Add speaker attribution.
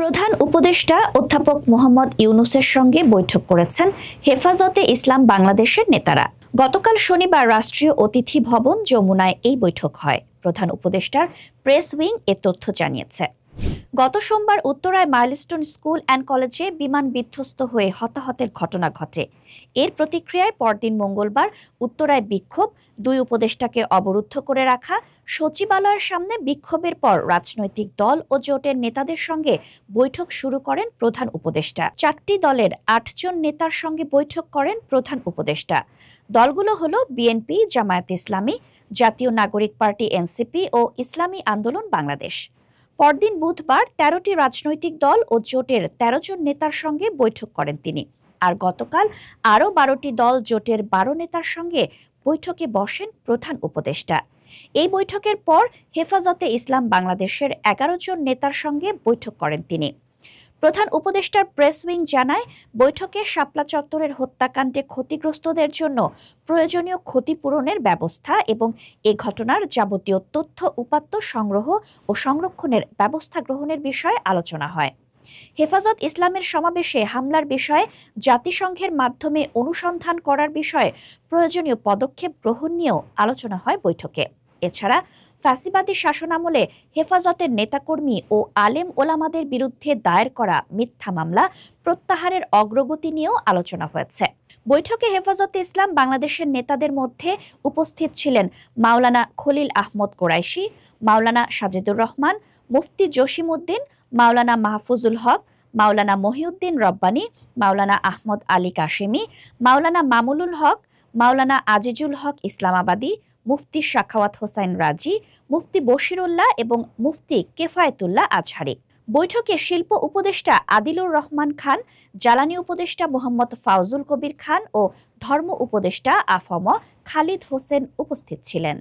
Speaker 1: প্রধান উপদেষ্টা অধ্যাপক মোহাম্মদ ইউনূসের সঙ্গে বৈঠক করেছেন হেফাজতে ইসলাম বাংলাদেশের নেতারা। গতকাল শনিবার রাষ্ট্রীয় অতিথি ভবন যমুনায় এই বৈঠক হয়। প্রধান উপদেষ্টার প্রেস উইং এ তথ্য জানিয়েছে। গত সোমবার উত্তরায় মাইলস্টোন স্কুল অ্যান্ড কলেজে বিমান বিধ্বস্ত হয়ে হতাহতের ঘটনা ঘটে। এর প্রতিক্রিয়ায় পরদিন মঙ্গলবার উত্তরায় বিক্ষোভ, দুই উপদেষ্টাকে অবরুদ্ধ করে রাখা, সচিবালয়ের সামনে বিক্ষোভের পর রাজনৈতিক দল ও জোটের নেতাদের সঙ্গে বৈঠক শুরু করেন প্রধান উপদেষ্টা। 4টি দলের 8 জন নেতার সঙ্গে বৈঠক করেন প্রধান উপদেষ্টা। দলগুলো হলো বিএনপি, জামায়াতে ইসলামী, জাতীয় নাগরিক পার্টি এনসিপি ও ইসলামী আন্দোলন বাংলাদেশ। পরদিন বুধবার 13টি রাজনৈতিক দল ও জোটের 13 জন নেতার সঙ্গে বৈঠক করেন তিনি। আর গতকাল আরও 12টি দল জোটের 12 নেতার সঙ্গে বৈঠকে বসেন প্রধান উপদেষ্টা। এই বৈঠকের পর হেফাজতে ইসলাম বাংলাদেশের 11 জন নেতার সঙ্গে বৈঠক করেন তিনি। প্রধান উপদেষ্টার প্রেস উইং জানায়, বৈঠকে শাপলা চত্বরের হত্যাকাণ্ডে ক্ষতিগ্রস্তদের জন্য প্রয়োজনীয় ক্ষতিপূরণের ব্যবস্থা এবং এ ঘটনার যাবতীয় তথ্য উপাত্ত সংগ্রহ ও সংরক্ষণের ব্যবস্থা গ্রহণের বিষয়ে আলোচনা হয়। হেফাজত ইসলামের সমাবেশে হামলার বিষয়ে জাতিসংঘের মাধ্যমে অনুসন্ধান করার বিষয়ে প্রয়োজনীয় পদক্ষেপ গ্রহণ নিয়েও আলোচনা হয় বৈঠকে। এছাড়া ফ্যাসিবাদী শাসনামলে হেফাজতের নেতাকর্মী ও আলেম ওলামাদের বিরুদ্ধে দায়ের করা মিথ্যা মামলা প্রত্যাহারের অগ্রগতি নিয়েও আলোচনা হয়েছে। বৈঠকে হেফাজতে ইসলাম বাংলাদেশের নেতাদের মধ্যে উপস্থিত ছিলেন মাওলানা খলিল আহমদ কোরাইশি, মাওলানা সাজেদুর রহমান, মুফতি জসিমউদ্দিন, মাওলানা মাহফুজুল হক, মাওলানা মহিউদ্দিন রব্বানী, মাওলানা আহমদ আলী কাশেমি, মাওলানা মামুনুল হক, মাওলানা আজিজুল হক ইসলামাবাদী, মুফতি সাখাওয়াত হোসাইন রাজি, মুফতি বশিরুল্লাহ এবং মুফতি কেফায়েতুল্লাহ আজহারি। বৈঠকে শিল্প উপদেষ্টা আদিলুর রহমান খান, জ্বালানি উপদেষ্টা মোহাম্মদ ফাউজুল কবির খান ও ধর্ম উপদেষ্টা আফম খালিদ হোসেন উপস্থিত ছিলেন।